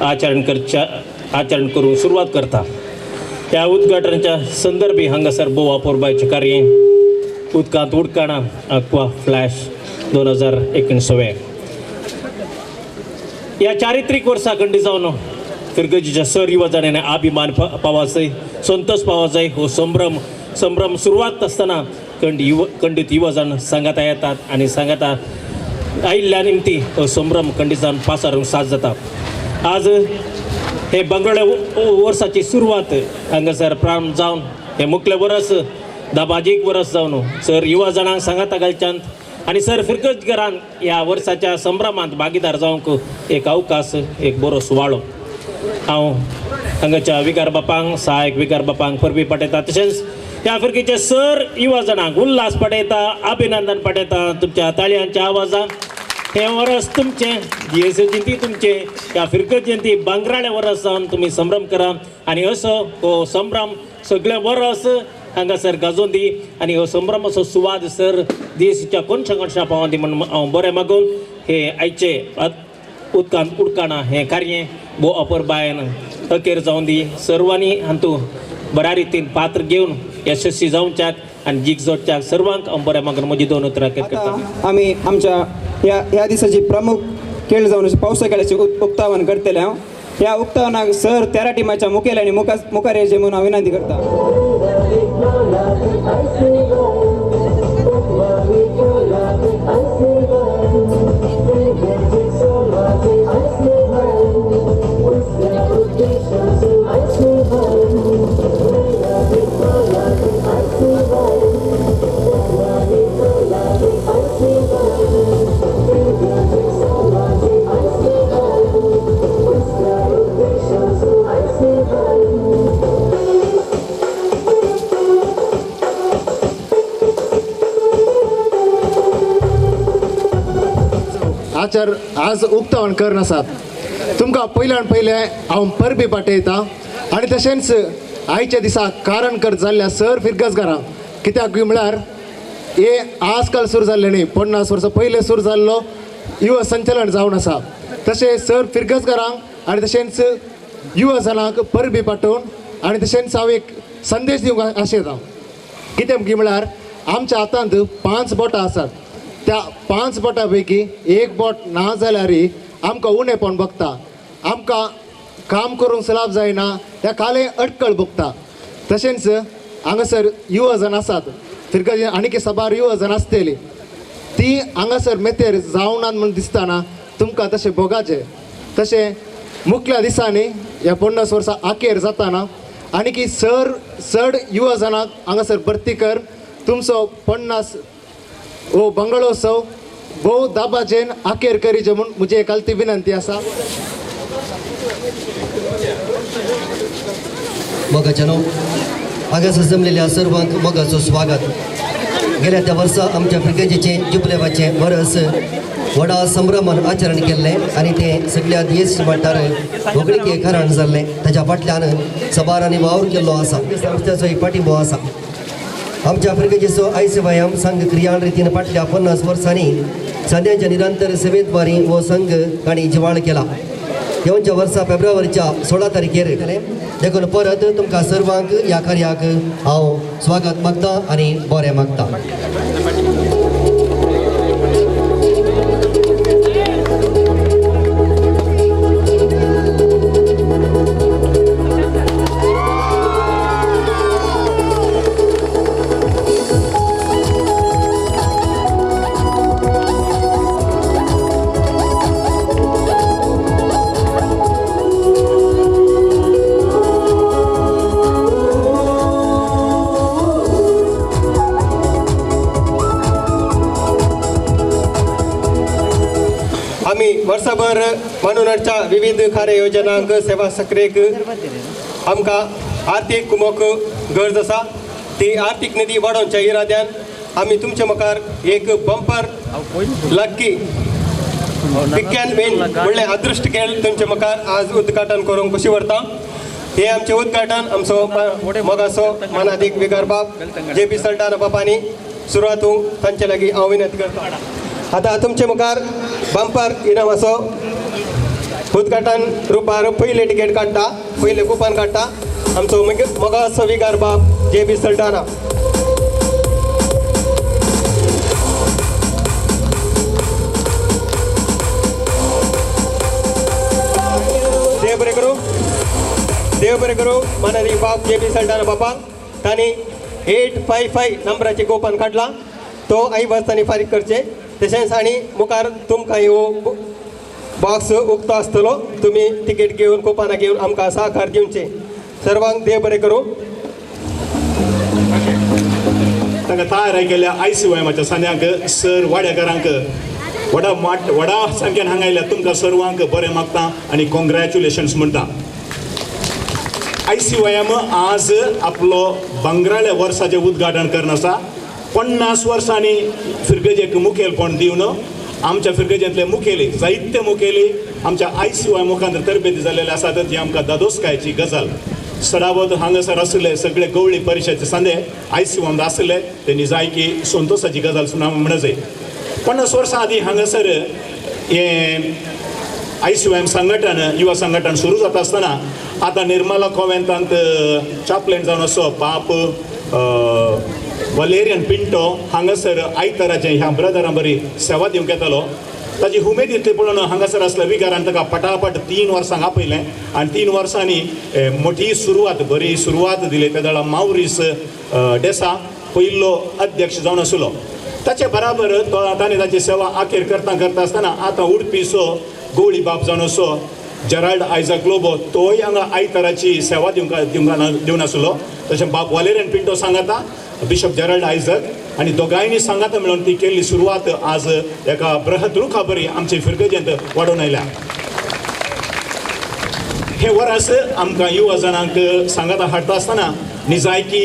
आचरण करून सुरुवात करता। ह्या उद्घाटनाच्या संदर्भी हांगासर भोव वापरपाचें कार्य उदकांत उडकाणा अक्वा फ्लॅश 2019 या चारित्रिक वर्सा खंडी जावन फिरगजीच्या सर युवा जाण्याने अभिमान पावा जाय, संतोष पावा जाय। हो संभ्रम सुरुवात असताना खंडित युवा जाण सांगाता येतात आणि सांगाता आयिल्ल्या निमती हो संभ्रम खंडीत जावन पासारून साज जाता। आज हे बंगळ्या वर्साची सुरवात हांगासर प्रारंभ जावन हे मुख्य वर्स 10 वर्स जावन सर युवा जाणांक सांगाता घालच्यांत आणि सर फिरगजगरान ह्या वर्साच्या संभ्रमांत भागीदार जावंक एक अवकाश, एक बरो सुवाळो। हांव हांगाच्या विकार बापांक, सहायक विकार बापांक परबी पाठयता, तशेंच ह्या फिरकेचे सर युवा जाणांक उल्हास पाठयता, अभिनंदन पाठयता तुमच्या ताळयांच्या आवाजान। हे वर्स तुमचें, जीएस जयंती तुमचें, ह्या फिरकत जयंती बांगराळे वर्स जावन तुमी संभ्रम करा आणि असो हो संभ्रम सगळे वर्स हांगासर गाजोवन दी आणि हो संभ्रम असो सुवाद सर देशाच्या कोणशा पावोन दी म्हणून हांव बरें मागून हे आयचे उदकांत उडकाणा हें कार्य भोव अपुरबायेन अखेर जावन दी। सर्वांनी हातूंत बऱ्या रितीन पात्र घेवन यशस्वी जावच्याक आणि जीक जोडच्याक सर्वांक हांव बरें मागून म्हजी 2 उतरां करता। आमी आमच्या ह्या दिसाची प्रमुख खेळ जावन पावसा खेळाचे उक्तावण करतले। हांव ह्या उक्तावणाक सर 13 टिमाच्या मुखेल्यांनी मुखार येवचें म्हणून हांव विनंती करता। आज उक्तावण करन आसात तुमकां पयल्यान पयलें हांव परबी पाठयता आनी तशेंच आयच्या दिसा कारण कर जाल्ल्या सर फिरगजगारांक, कित्याक म्हळ्यार हे आजकाल सुरू जाल्लें न्ही, 50 वर्सां पयलें सुरू जाल्लो युवा संचलन जावन आसा। तशें सर फिरगजगारांक आनी तशेंच युवा जनांक परबी पाठोवन आनी तशेंच हांव एक संदेश दिवंक आशेता। कितें म्हळ्यार आमच्या हातांत 5 बोटां आसात, त्या 5 बोटां पैकी एक बोट ना जाल्यारय आमकां उणेपण भोगता, आमकां काम करूंक सुलाब जायना, त्या काले अडकळ भोगता। तशेंच हांगासर युवा जन आसात, फिरगज आनीक सबार युवा जन आसतली, ती हांगासर मेतेर जावनात म्हूण दिसतना तुमकां तशें भोगाचें। तशें मुखल्या दिसांनी ह्या 50 वर्सां आखेर जाताना आनीक चड युवा जनांक हांगासर भरती कर तुमचो 50 हो बंगळोत्सव भोव दाबाचेन आखेर करीचे म्हूण म्हजी एक हलती विनंती आसा। मोगाचेनो हांगासर जमलेल्या सर्वांक मोगाचो स्वागत। गेल्या त्या वर्सा आमच्या फिरगजेचे जुबलेवाचें वर्स व्हडा संभ्रमान आचरण केल्लें आणि ते सगळ्या देश वाठार वगळीके कारण जाल्लें। ताच्या फाटल्यान सबारांनी वावर केल्लो आसा, संस्थेचोय पाठिंबो आसा। आमच्या फिरगजेचो I.C.Y.M संघ क्रियान रितीन फाटल्या 50 वर्सांनी सद्याच्या निरंतर सेवेद्वारी हो संघ तांणी जिवाळ केला। येवच्या वर्सा फेब्रुवारीच्या 16 तारखेर देखून परत तुमकां सर्वांक ह्या कार्याक हांव स्वागत मागता आनी बरें मागता। वर्षभर मनोरंजनाच्या विविध कार्य योजनांक सेवा सक्रियक आमकां आर्थीक कुमक गरज आसा। ती आर्थीक निधी वाडोवच्या इराद्यान आमी तुमच्या मुखार एक बंपर लक्की विज्ञान मेन व्हडलें अदृश्ट खेळ तुमच्या मुखार आज उद्घाटन करूंक कशी व्हरता। हे आमचे उद्घाटन आमचो मोगाचो मनाधीक विकार बाब JP सल्टाना बापांनी सुरवातूंक तांचे लागीं हांव विनंती करता। आता तुमचे मुखार बंपर इनाम असो उद्घाटन रुपार पहिले तिकेट काढता पहिले कुपन काढता आमचो मगा सविकार बाप JB सल्टाना. देव बरे करू मनाली बाप JB सल्टाना बापाक तांणी 855 नंबराचे कुपन काढला तो आई बसताना फारीक करचे तशेंच आनी मुखार तुमकां ह्यो बॉक्स उक्तो आसतलो तुम्ही तिकेट घेवन कुपनां घेवन आमकां सहकार दिवचे. सर्वांक देव बरें करूं. तांकां तयार केल्या ICYMच्या सान्यांक सर वाड्याकारांक व्हडा संख्येन हांगा आयल्या तुमकां सर्वांक बरें मागता आनी कॉंग्रॅच्युलेशन्स म्हणटा. ICYM आज आपलो बंगराळ्या वर्साचें उद्घाटन करन आसा. 50 वर्सांनी फिरगजेक मुखेलपण दिवन आमच्या फिरगजेंतले मुखेली जायते मुखेली आमच्या ICY मुखांतर तरबेती जाल्लेले आसात. ती आमकां दादोसकायची गजाल. सडावत हांगासर आसले सगळे गवळी परिशदेचे सांदे ICY आसले तेणी जायकी संतोशाची गजाल म्हणूं जाय. 50 वर्सां आदीं हांगासर हें ICYM संघटन युवा संघटन सुरू जाता आसतना आतां निर्मला कॉवेंतांत चाप्लेन जावन असो बाप वलेरियन पिंटो हांगासर आयताराचें ह्या ब्रदरां बरी सेवा दिवंक येतालो. ताजी उमेद इतली पळोवन हांगासर आसल्या विकारान ताका पटापट 3 वर्सांक आपयलें आनी 3 वर्सांनी मोठी सुरवात बरी सुरवात दिली. त्या वेळा माउरीस डेसा पयलो अध्यक्ष जावन आसलो. ताचे बराबर ताणें ताची सेवा आखेर करता आसतना आतां उडपीचो गवळी बाप जावन असो जेराल्ड आयझॅक लोबो तोय हांगा आयताराची सेवा दिवन आसलो. तशें बाप वलेरियन पिंटो सांगाता बिशप जेराल्ड आयझॅक आनी दोगांयनी सांगाता मेळून ती केल्ली सुरवात आज एका बृहत रुखा बरी आमचे फिरगजेंत वाडोवन आयल्या. हे वर्स आमकां युवा जाणांक सांगाता हाडटा आसतना निजायकी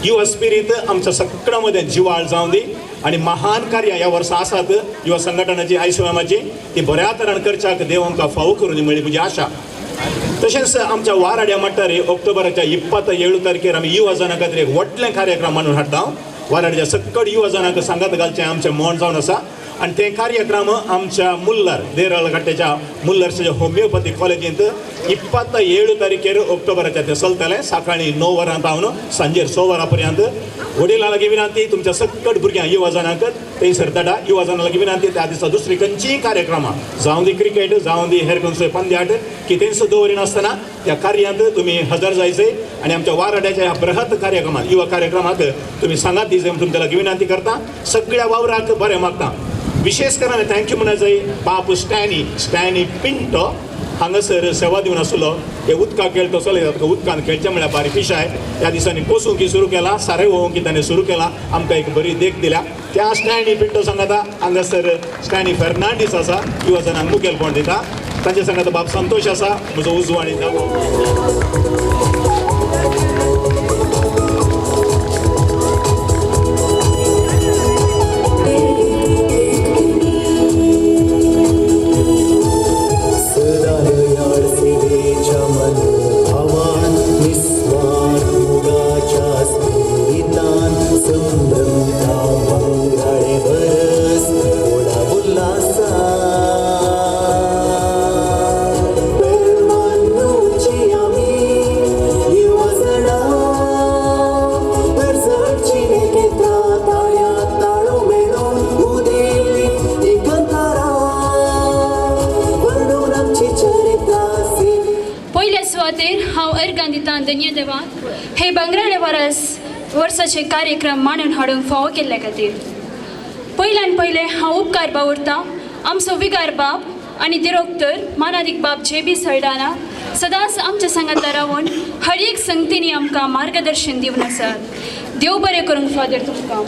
युवा स्पिरीट आमच्या सगळ्या मदें जिवाळ जावं दी आनी महान कार्यां ह्या वर्सा आसात युवा संघटनाची ICYMची ती बऱ्या तरेन करच्याक देव आमकां फावो करून मेळ्ळी म्हजी आशा. तशेंच आमच्या वाराड्या मट्टारी ऑक्टोबराच्या 27 तारखेर आमी युवा जाणां खातीर एक व्हडलें कार्यक्रम मांडून हाडटा. वाराड्याच्या सकयल युवा जाणांक सांगात घालचें आमचें मोण जावन आसा आनी ते कार्यक्रम आमच्या मुल्लार देरळघाट्याच्या मुल्लारच्या होमिओपॅथी कॉलेजींत 27 तारखेर ऑक्टोबराच्या ते चलतलें. सकाळीं 9 वरां तावन सांजेर 6 वरां पर्यंत. वडिलां लागीं विनंती तुमच्या सकट भुरग्यांक युवा जाणांक थंयसर धाडा. युवा जाणां लागीं विनंती त्या दिसा दुसरी खंयचीय कार्यक्रमां जावं दी क्रिकेट जावं दी हेर खंयचोय पंद्याट कितेंय सुद्दां दवरिनासतना त्या कार्यांत तुमी हजर जायचे आनी आमच्या वाराड्याच्या ह्या बृहत कार्यक्रमांत युवा कार्यक्रमाक तुमी सांगात दिवचें म्हूण तुमच्या लागीं विनंती करता. सगळ्या वावराक बरें मागता. विशेष करून थँक्यू म्हणा जाय बाप स्टॅनी पिंटो हांगासर सेवा दिवन आसलो. हे उदकाक खेळतो चलयता उदकान खेळचें म्हळ्यार बारीक विशय. ह्या दिसांनी कोसूंकी सुरू केला सारे वोवंकी ताणें सुरू केला आमकां एक बरी देख दिल्या. त्या स्टॅनी पिंटो सांगाता हांगासर स्टॅनी फर्नांडीस आसा युवा जनांक मुखेलपण दिता. तांचे सांगाता बाप संतोश आसा म्हजो उजवो आनी दावो. धन्य देवा हे बंगराळे वर्साचे कार्यक्रम मांडून हाडूंक फावो केल्ल्या खातीर. पयल्यान पयले हांव उपकार बावरता आमचो विगार बाप आनी दिरोक्तर मानादीक बाप JB सल्टाना सदांच आमच्या सांगाता रावून हर एक संगतींनी आमकां मार्गदर्शन दिवन आसात. देव बरें करूंक फादर तुमकां.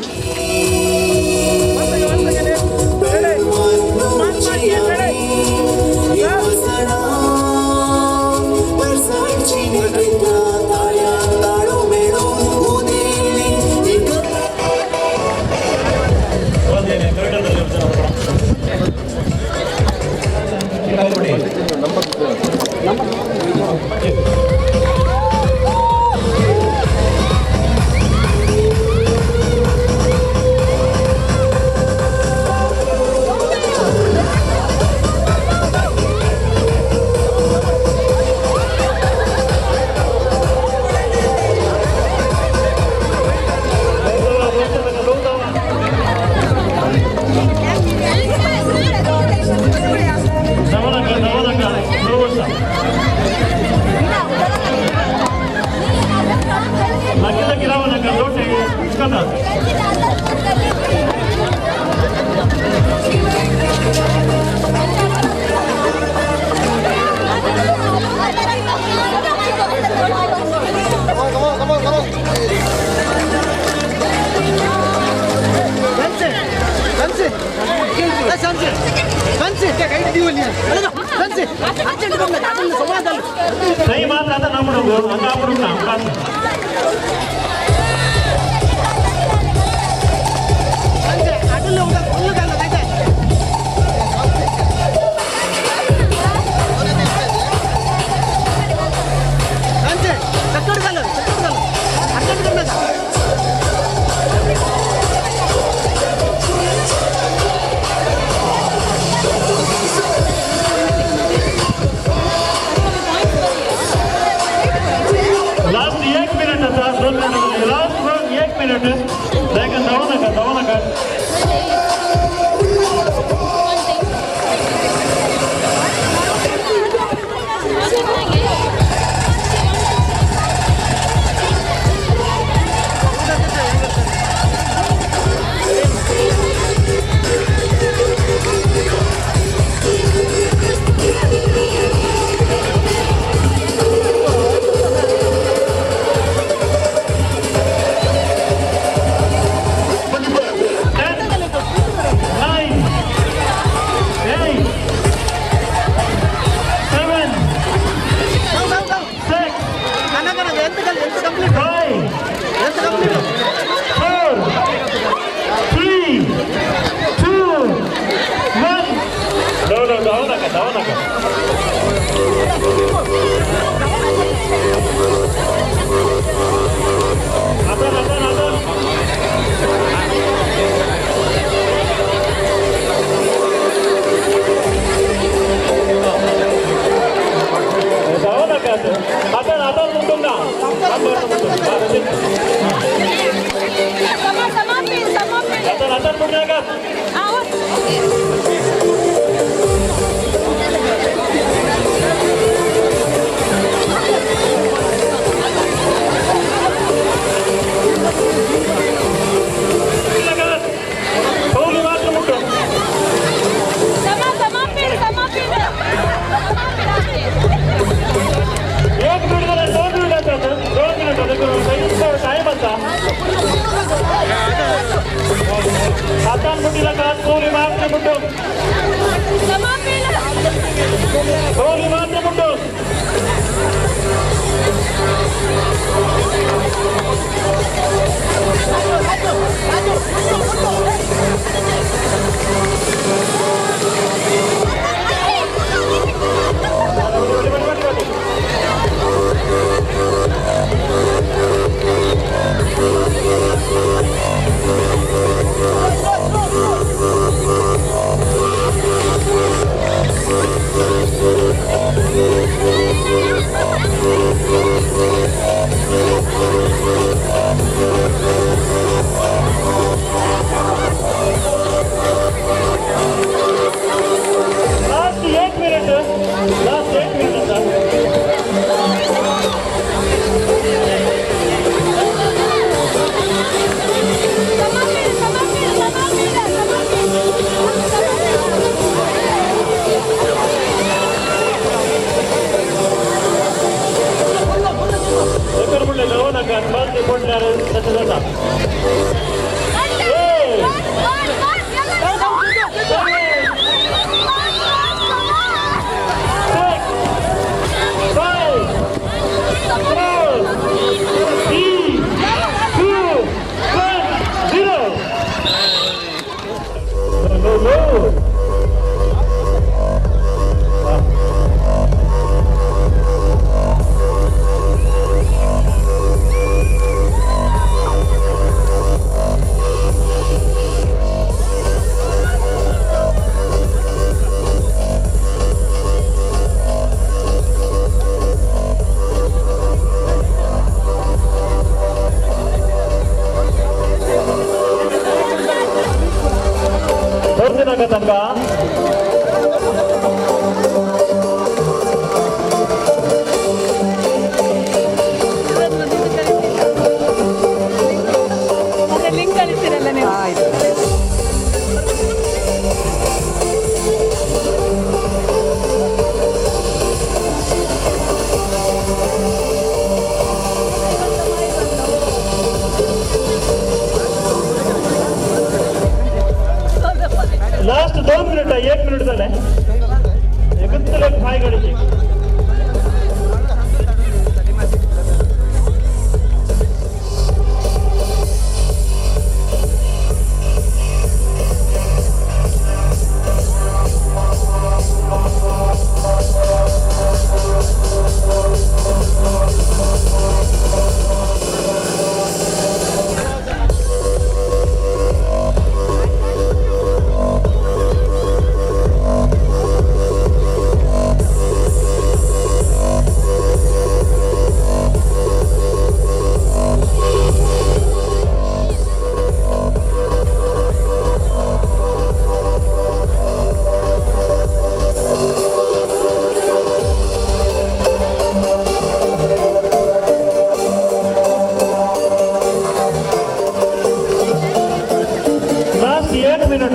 सही बात आता ना म्हणून अंगा म्हणून ना लास्ट 1 मिनिट आता 2 मिनिट लास्ट 1 मिनिट लेकिन धावू नका लास्ट 2 मिनिट 1 मिनिट झालंय तुला काय करायचे लास्ट 1 मिनिट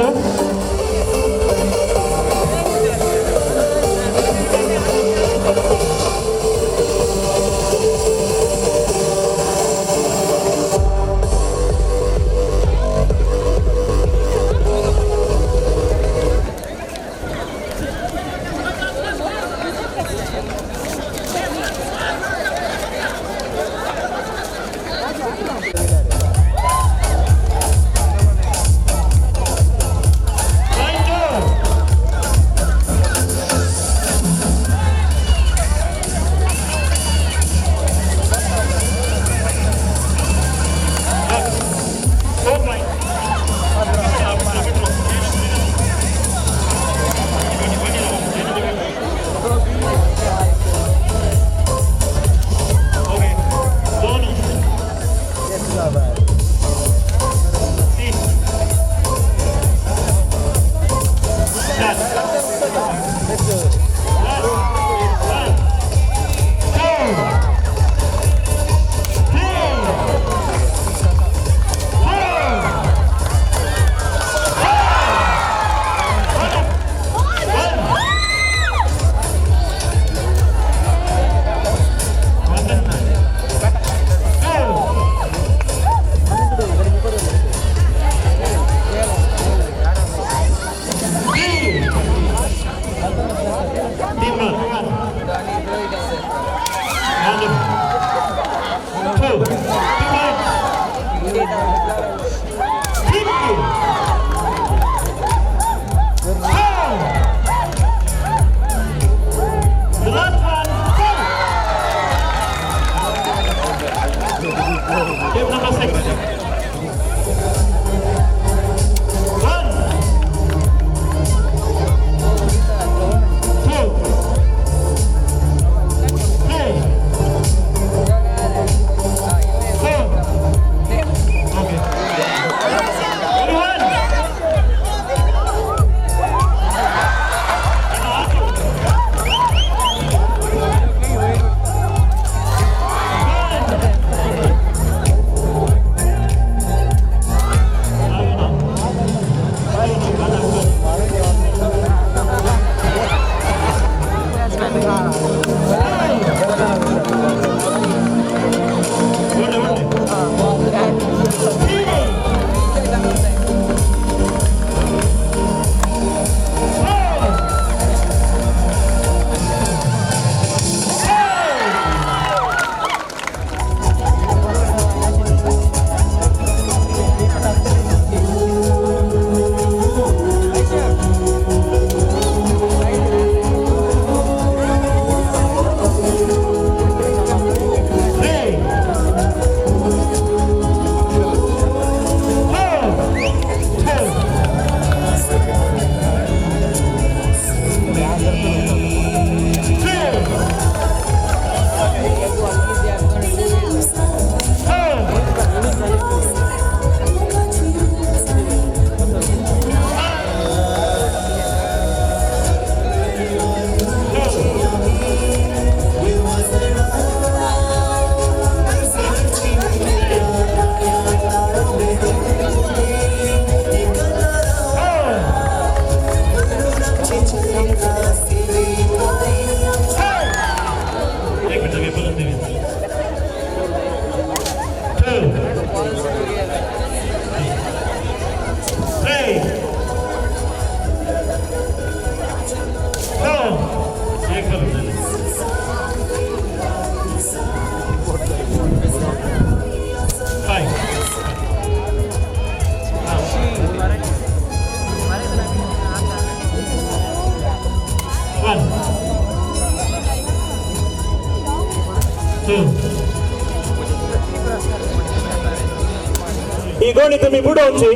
ही गोणी तुम्ही बुडवची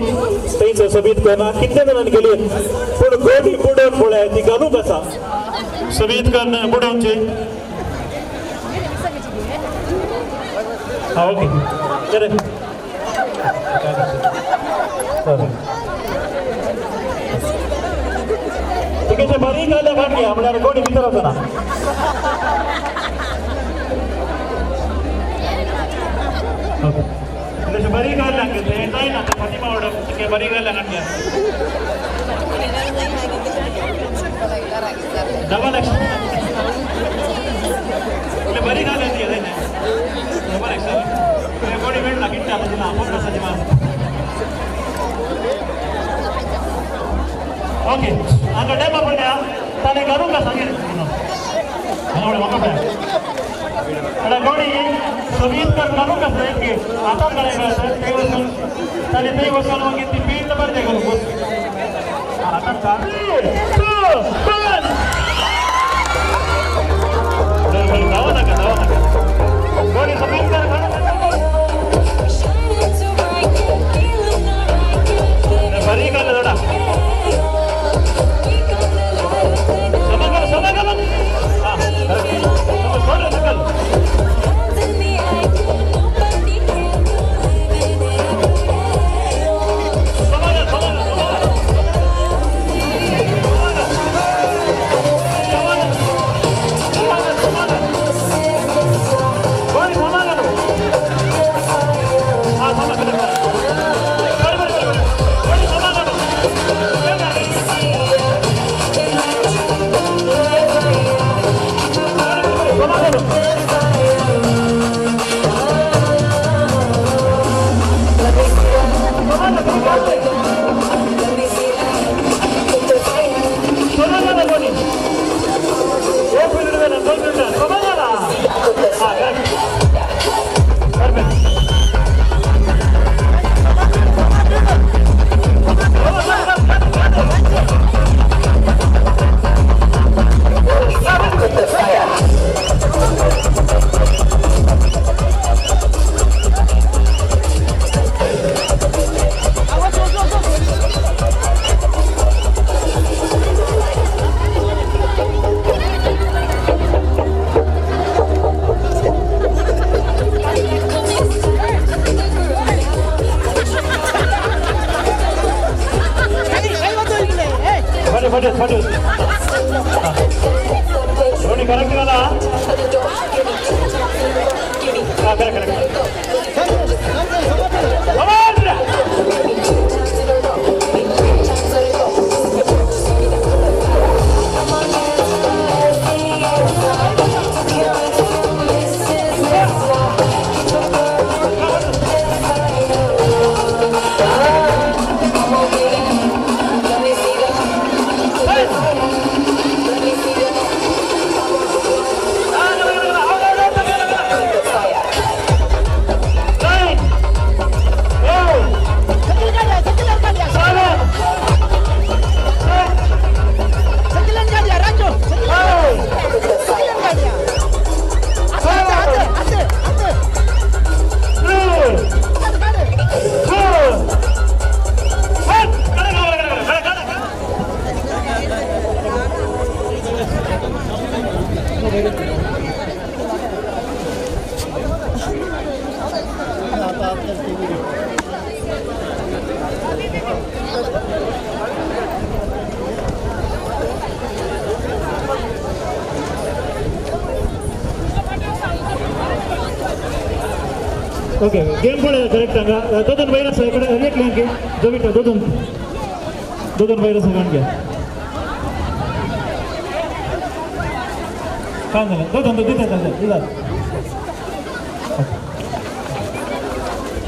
त्यांचं सभीत करणार कितल्या जणांनी केली पण गोणी बुडवून पळय ती घालू कसा सभीत करणं बुडवची हा ओके चले तिकडे बारीक आल्या काढली आपल्याला गोणी विचारायचं ना बरी गाल लागते नाही ना पाठीमावड बरी गाल लागते डबल ॲक्शन बरी गाल येते डबल ॲक्शन कोणी वेळ लागेल त्या तुला आपण कसाची मार ओके आता डेम आपण द्या त्याने करू का सांगेल गोडी समीत कर करू कसं आहे की आता करायचं त्याने ते वसूल मग ती पीठ तर ते करू आता जाऊ नका गोडी समीत कर बरी का थोडा ओके गेम पण करेक्ट सांगा दोन वैरस इकडे एक लिंक जो विटा दोन वैरस घेऊन घ्या काय झालं दोन तिथे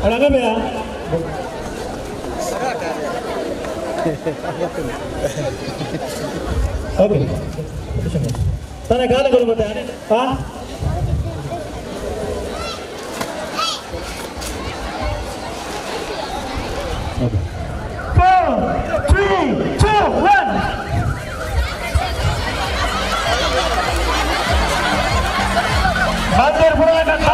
अडा बेया ओके त्याने काय करू बघा हा बाजार पुढे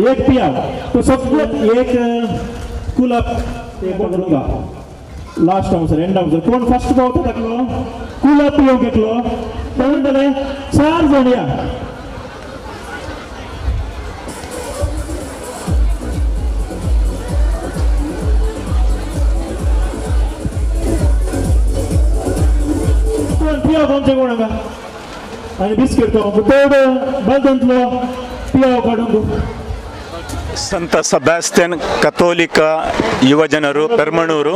एक पिया तो सगळं एक कुलप ते बघूंगा लास्ट आन्सर एंड आन्सर कोण फर्स्ट पावतो टाकलो कुलप येऊ घेतलो म्हणून जाले 4 जण या कोण पिया कोणचे कोणाका आणि बिस्किट तो तेवढं बलदंतलो पिया काढून ಸಂತ ಸೆಬಾಸ್ಟಿಯನ್ ಕಥೋಲಿಕ ಯುವಜನರು ಪೆರ್ಮಣೂರು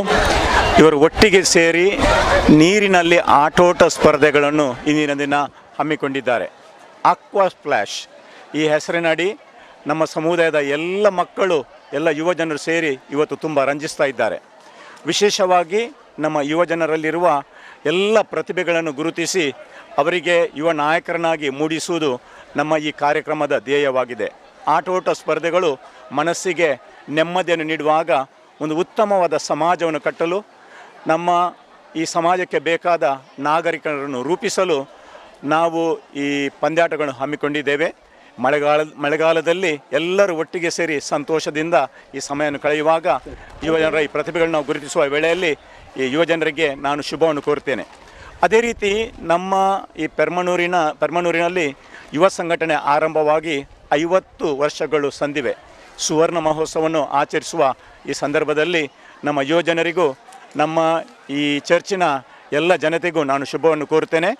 ಇವರು ಒಟ್ಟಿಗೆ ಸೇರಿ ನೀರಿನಲ್ಲಿ ಆಟೋಟ ಸ್ಪರ್ಧೆಗಳನ್ನು ಇಂದಿನ ದಿನ ಹಮ್ಮಿಕೊಂಡಿದ್ದಾರೆ. ಆಕ್ವಾ ಸ್ಪ್ಲಾಶ್ ಈ ಹೆಸರಿನಡಿ ನಮ್ಮ ಸಮುದಾಯದ ಎಲ್ಲ ಮಕ್ಕಳು ಎಲ್ಲ ಯುವಜನರು ಸೇರಿ ಇವತ್ತು ತುಂಬ ರಂಜಿಸ್ತಾ ಇದ್ದಾರೆ. ವಿಶೇಷವಾಗಿ ನಮ್ಮ ಯುವಜನರಲ್ಲಿರುವ ಎಲ್ಲ ಪ್ರತಿಭೆಗಳನ್ನು ಗುರುತಿಸಿ ಅವರಿಗೆ ಯುವ ನಾಯಕರನ್ನಾಗಿ ಮೂಡಿಸುವುದು ನಮ್ಮ ಈ ಕಾರ್ಯಕ್ರಮದ ಧ್ಯೇಯವಾಗಿದೆ. ಆಟೋಟ ಸ್ಪರ್ಧೆಗಳು ಮನಸ್ಸಿಗೆ ನೆಮ್ಮದಿಯನ್ನು ನೀಡುವಾಗ ಒಂದು ಉತ್ತಮವಾದ ಸಮಾಜವನ್ನು ಕಟ್ಟಲು ನಮ್ಮ ಈ ಸಮಾಜಕ್ಕೆ ಬೇಕಾದ ನಾಗರಿಕರನ್ನು ರೂಪಿಸಲು ನಾವು ಈ ಪಂದ್ಯಾಟಗಳನ್ನು ಹಮ್ಮಿಕೊಂಡಿದ್ದೇವೆ. ಮಳೆಗಾಲದಲ್ಲಿ ಎಲ್ಲರೂ ಒಟ್ಟಿಗೆ ಸೇರಿ ಸಂತೋಷದಿಂದ ಈ ಸಮಯವನ್ನು ಕಳೆಯುವಾಗ ಯುವಜನರ ಈ ಪ್ರತಿಭೆಗಳನ್ನ ನಾವು ಗುರುತಿಸುವ ವೇಳೆಯಲ್ಲಿ ಈ ಯುವಜನರಿಗೆ ನಾನು ಶುಭವನ್ನು ಕೋರ್ತೇನೆ. ಅದೇ ರೀತಿ ನಮ್ಮ ಈ ಪೆರ್ಮನೂರಿನಲ್ಲಿ ಯುವ ಸಂಘಟನೆ ಆರಂಭವಾಗಿ 50 ವರ್ಷಗಳು ಸಂದಿವೆ. ಸುವರ್ಣ ಮಹೋತ್ಸವವನ್ನು ಆಚರಿಸುವ ಈ ಸಂದರ್ಭದಲ್ಲಿ ನಮ್ಮ ಯುವಜನರಿಗೂ ನಮ್ಮ ಈ ಚರ್ಚಿನ ಎಲ್ಲ ಜನತೆಗೂ ನಾನು ಶುಭವನ್ನು ಕೋರುತ್ತೇನೆ.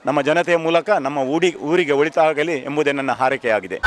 ನಮ್ಮ ಜನತೆಯ ಮೂಲಕ ನಮ್ಮ ಊರಿಗೆ ಒಳಿತಾಗಲಿ ಎಂಬುದೇ ನನ್ನ ಹಾರೈಕೆಯಾಗಿದೆ.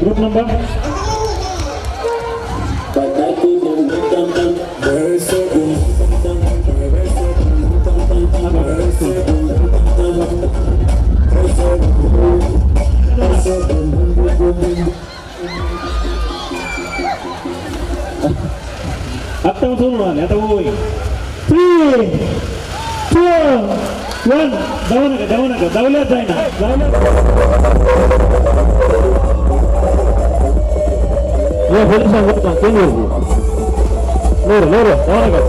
Group number? Atau semua, atau woi. 3, 2, 1. Daun agak. Daulat Zaina. Ya, boleh sanggup tak? Tunggu. Loro, daun agak.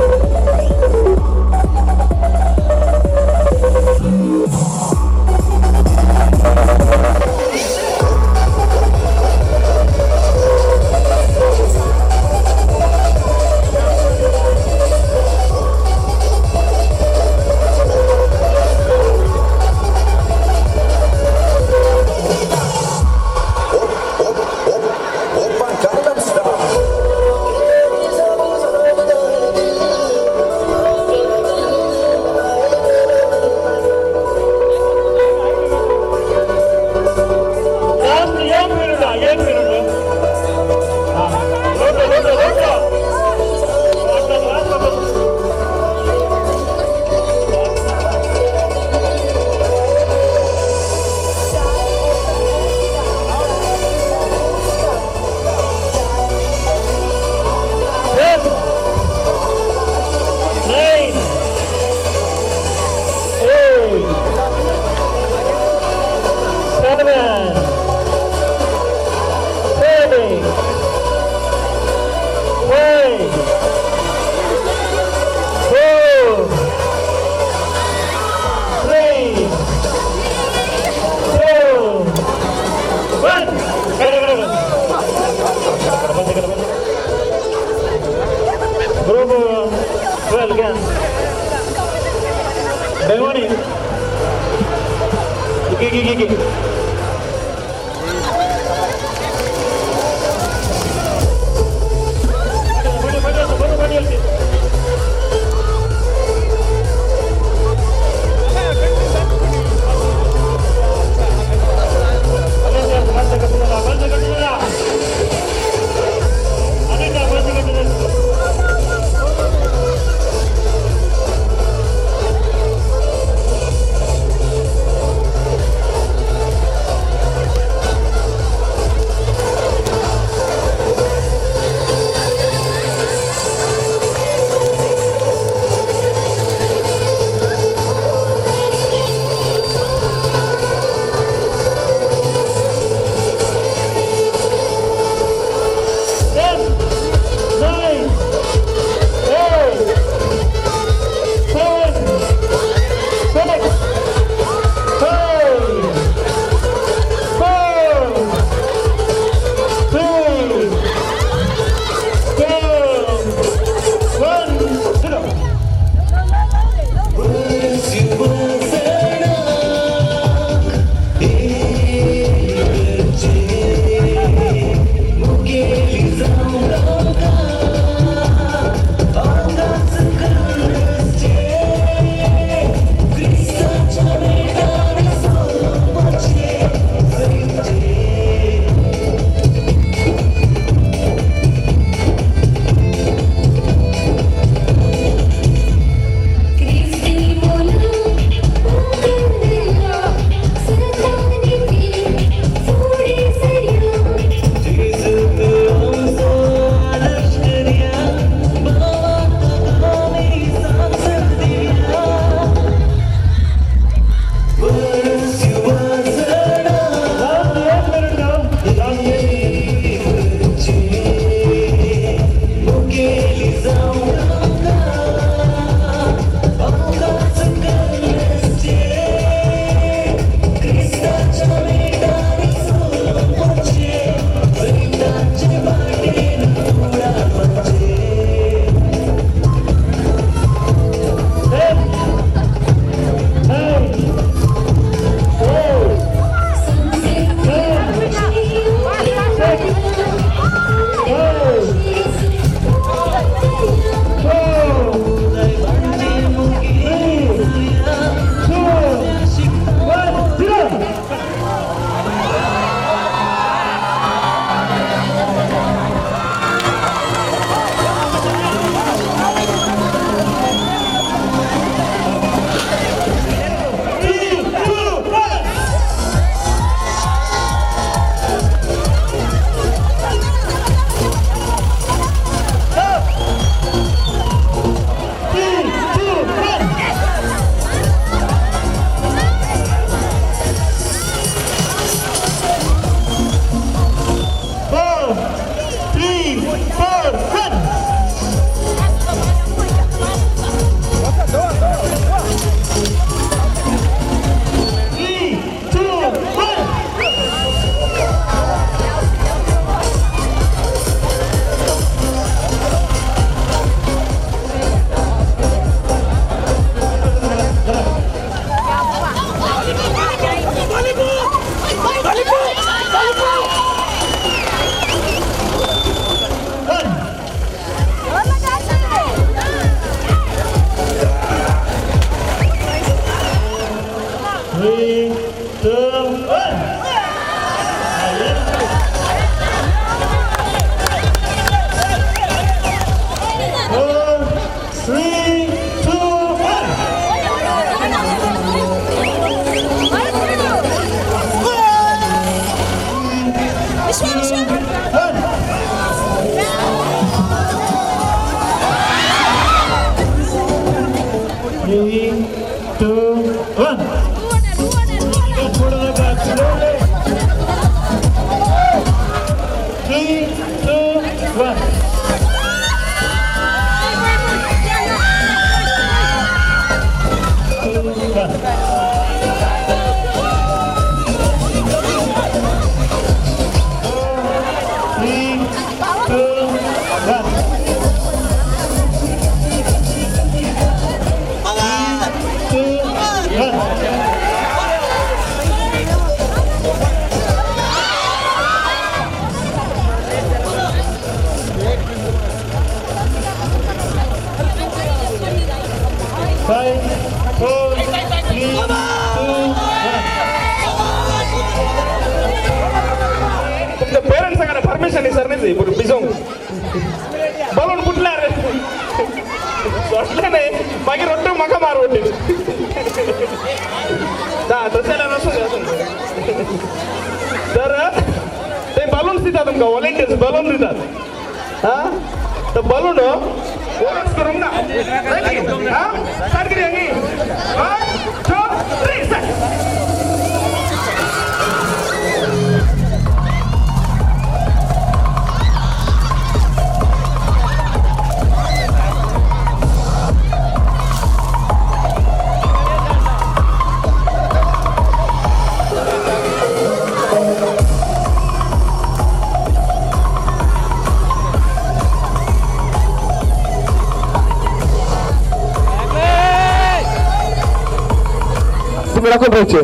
राखून राहायचे.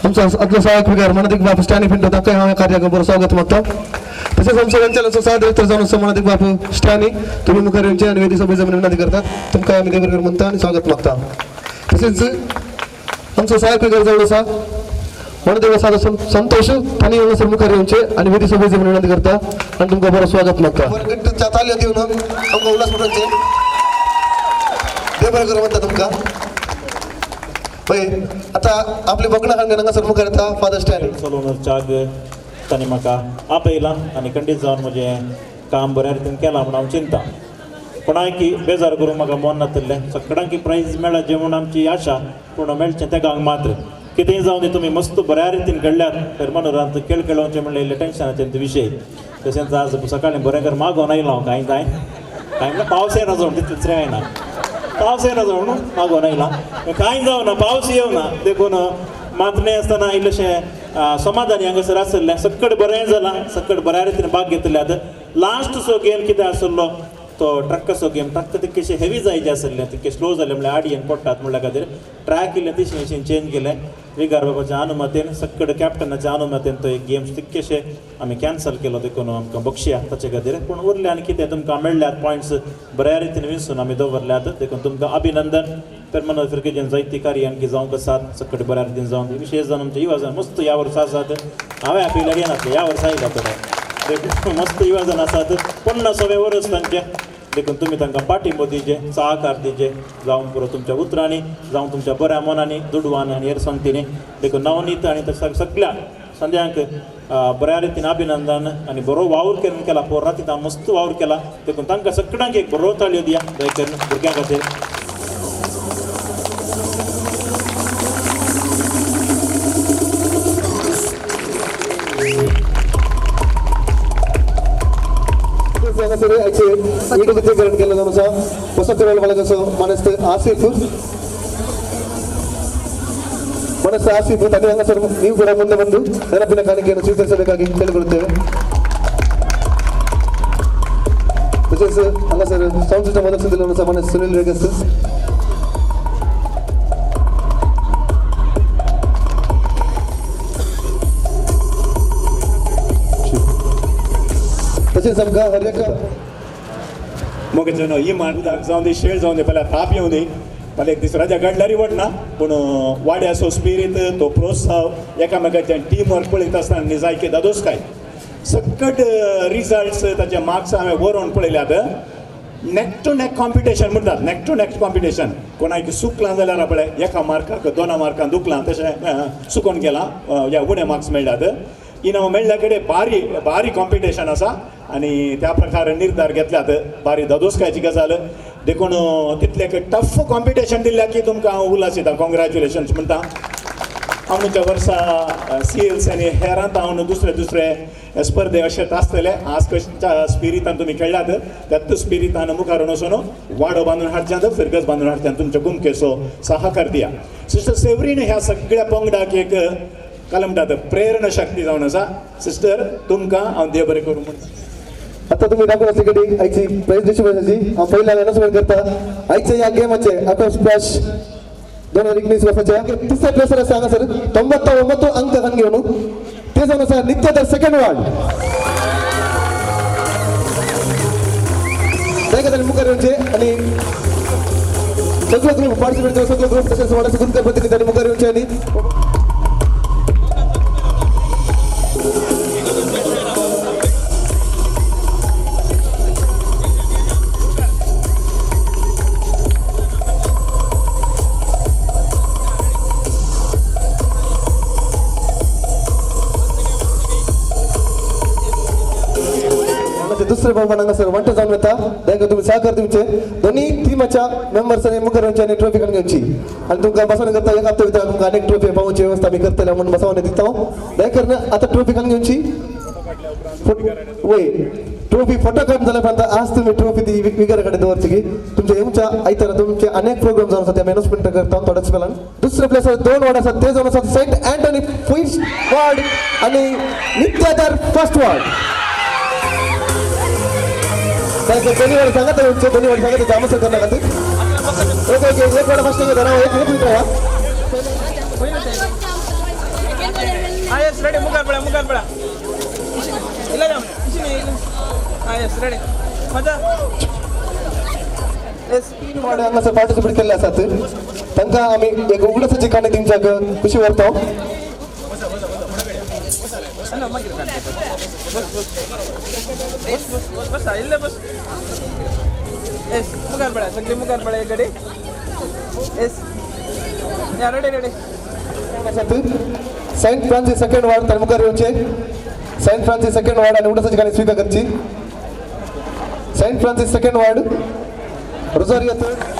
आमचा आपलं सहाय्यक विकार मनाधिक बापू स्टॅनी पिंटो ताकय हा कार्यक्रमावर स्वागत मागता. तसेच आमच्या संचालक सहा डिरेक्टर जाऊन समानाधिक बापू स्टॅनी तुम्ही मुखाऱ्यांचे आणि वेदी सभेचा विनंती करतात. तुमका आम्ही देवरकर म्हणता आणि स्वागत मागता. तसेच आमचा सहाय्यक विकार जाऊन असा म्हणून साधा संतोष आणि सर मुखाऱ्यांचे आणि वेदी सभेचे विनंती करता आणि तुमका बरं स्वागत मागता. गट्टूच्या ताल्या देऊन आमका उल्हासपुरांचे देवरकर म्हणता तुमका. आता आपले बघणं हांगा सर मुखाऱ्याचा फादर स्टॅनी सलोनर चाग ताणी म्हाका आपयला आनी खंडीत जावन म्हजें काम बऱ्या रितीन केलां म्हूण हांव चिंता. पूण हांवें की बेजार करूंक म्हाका मन नातलें. सगळ्यांक प्रायज मेळ्ळा जें म्हूण आमची आशा पूर्ण मेळचें तेका हांगा मात्र कितेंय जावन दी तुमी मस्त बऱ्या रितीन घडल्यात. परमनूरांत खेळ खेळोवचें म्हणलें इल्लें टेन्शनाचे विशय. तशेंच आज सकाळीं बरें कर मागोवन आयलो हांव कांय म्हणल्यार पावस येना जावन तितलें दुसरें जायना. पावस येना जावन मागोवन आयला कांय जावना पावस येवना देखून मातणे आसतना इल्लेशें समाधानी हांगासर आसलें. सकट बरें जालां. सकट बऱ्या रितीन भाग घेतले. आतां लास्ट सो गेम कितें आसलो तो ट्रक कसो गेम ट्रक तितकेशे हेवी जायचे आसले तितके स्लो जाले म्हणल्यार आडयेन पडटात म्हणल्या खातीर ट्रॅक इल्लें दिशेन चेंज केलें विगार बाबाच्या अनुमतेन सकड कॅप्टनाच्या अनुमतेन तो एक गेम्स तितकेशे आमी कॅन्सल केलो देखून आमकां बक्षी ताचे खातीर पूण उरले आनी कितें तुमकां मेळ्ळ्यात पॉयंट्स बऱ्या रितीन विंसून आमी दवरल्यात देखून तुमकां अभिनंदन पेरमनूर फिरकेजेन जायती कार्य आणखी जावंक आसात सकड बऱ्या रितीन जावन विशेश जावन आमच्या युवा मस्त ह्या वर्सा आसात हांवें आपयल्या घेनातले ह्या वर्सा आयला तो मस्त युवा जण आसात 50व्या वर्स तांचे देखून तुमी तांकां पाठिंबो दिजे सहकार दिजे जावं पुरो तुमच्या उतरांनी जावं तुमच्या बऱ्या मनांनी दुडवान आनी हेरसंगतींनी देखून नवनीत आनी सगळ्या संध्यांक बऱ्या रितीन अभिनंदन आनी बरो वावर केला पोर रातीन मस्त वावर केला देखून तांकां सगळ्यांक एक बरो ताळयो दिया दय करून भुरग्यां खातीर ಈಡುಗತಿಕರಣ ಕೆಲಸ ಹೊಸ ತಿರುಳು ಬಳಗಸ ಮನಸ್ಸು ಆಸಿಫ್ ತನ್ನ ಹಂಗ ಸರ್ ನೀವು ಕೂಡ ಮುಂದೆ ಬಂದು ನೆನಪಿನ ಕಾಣಿಕೆಯನ್ನು ಸ್ವೀಕರಿಸಬೇಕಾಗಿ ಕೇಳಿಕೊಳ್ಳುತ್ತೇವೆ ವಿಶೇಷ ಹಂಗ ಸರ್ ಸೌಂಡ್ ಸಿಸ್ಟಮ್ ಒದಗಿಸಿದ ಮನಸ್ಸು ಸುನಿಲ್ ರೇಗಸ್ तसेच आमकां हर एका मग ही मांडदाक जावं दी शेळ जावं दी पहिल्या ताप येऊ दे मला एक दीस राजा घडल्यारी वडना पूण वाड्याचो स्पिरीट तो प्रोत्साह एकामेकाच्या टीम वर्क पळयता आसतना निजायकी दादोसकाय सकट रिजल्ट्स ताचे मार्क्स हांवें व्हरोन पळयल्यात नेक टू नेक कॉम्पिटिशन म्हणटात नेक टू नेक कॉम्पिटिशन कोणाक चुकलां जाल्यार पळय एका मार्काक 2 मार्कां दुखलां तशें चुकोन गेलां ह्या उणे मार्क्स मेळ्ळ्यात इनाम मेळ्ळ्या कडेन भारी कॉम्पिटिशन आसा आनी त्या प्रकारे निर्धार घेतल्यात भारी दादोसकायची गजाल देखून तितले टफ कॉम्पिटिशन दिल्ल्या की तुमकां हांव उल्हास दिता कॉंग्रॅच्युलेशन्स म्हणटा हांव ह्या वर्सा सीएल्स आनी हेरांत हांव दुसरे स्पर्धे अशेंच आसतले आज कशा स्पिरितान तुमी खेळ्ळ्यात त्याच स्पिरितान मुखार वचून वाडो बांदून हाडच्यान फिरगस बांदून हाडच्यान तुमच्या कुमकेचो सहकार दिया सिस्टर सेवरीन ह्या सगळ्या पंगडाक एक काल म्हणटात प्रेरणा शक्ती जावन आसा सिस्टर तुमकां हांव देव बरें करूं म्हणटा आता तुम्ही दाखवून असलेली आईची प्राइज डिस्ट्रीब्युशनची हांव पहिला अनाउन्समेंट करता आईच्या या गेमाचे अकॉ स्प्लॅश 2019 वर्षाच्या तिसऱ्या प्लेसर आसा हांगा सर 99 अंक घेवन ते जावन आसा नित्याधर सेकंड वार्ड त्या खातीर मुखार येवचे आनी सगळे ग्रुप पार्टिसिपेट सगळे ग्रुप तशेंच वाड्याचे गुंतकर प्रतिनिधी मुखार येवचे आनी दुसरे बहुमानांना सर वाटत जाऊन येता त्याक तुम्ही सहकार दिवचे दोन्ही टीमाच्या मेंबर्सांनी मुखार येवचे ट्रॉफी काडून घेवची आणि तुमकां बसोवन करता एक हप्ता भितर तुमकां अनेक ट्रॉफी पावोवची व्यवस्था आमी करतले म्हणून बसोवन दिता दयकरून आता ट्रॉफी काडून घेवची वय ट्रॉफी फोटो काडून जाल्यापर्यंत आज तुम्ही ट्रॉफी ती विगारा कडेन दवरची की तुमच्या येवच्या आयतारा तुमचे अनेक प्रोग्राम जावन आसा ते अनाउन्समेंट करता थोड्याच वेळान दुसरे प्लेसर 2 वार्ड आसात ते जावन आसात सेंट अँटनी फर्स्ट वार्ड आणि नित्याधर फर्स्ट वार्ड दोन्ही वार्ड सांगा दोन्ही वार्ड सांगा जाम सर करण्या खातीर ओके एक वार्ड फर्स्ट धरा एक मिनिट राहा आयस रेडी मुखार पळा इला जाम आयस रेडी मजा एस 3 वार्ड हांगा सर पार्टिसिपेट केल्ले आसात तांकां आमी एक उगडासाची काणी दिवच्याक खुशी वाटता बस इल्ले बस एस मुखार पळा सगळी मुखार पळा एक गाडी एस या रेडी सेंट फ्रांसिस सेकंड वार्ड तर मुखार येवचे सेंट फ्रांसिस सेकंड वार्ड आणि उगडासाची काणी स्वीकार करची saint Francis second ward Rosaria third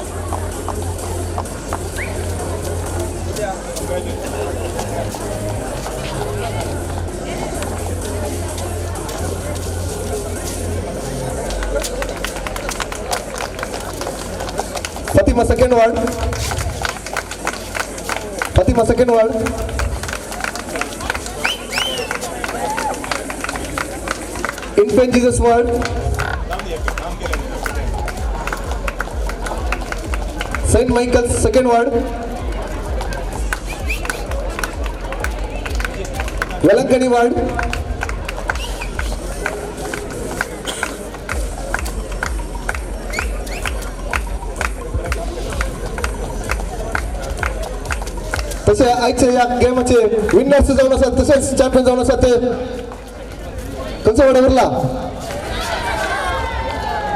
Fatima second ward Infant Jesus ward saint Michael second ward, Velankanni ward, तसे आजच्या या गेमचे विनर्स जाऊन असतात तसेच चॅम्पियन जाऊन असतात ते कंचा वाडा भरला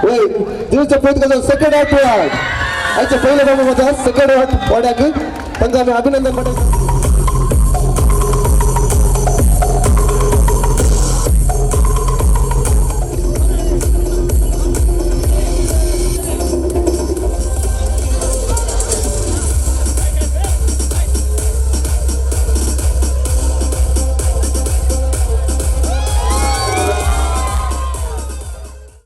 वय दिवसच्या प्रयत्न सेकंड वार्ड आजच्या पहिल्या गावामध्ये सेकंड वार्ड वाड्याक त्यांचं आम्ही अभिनंदन करतो.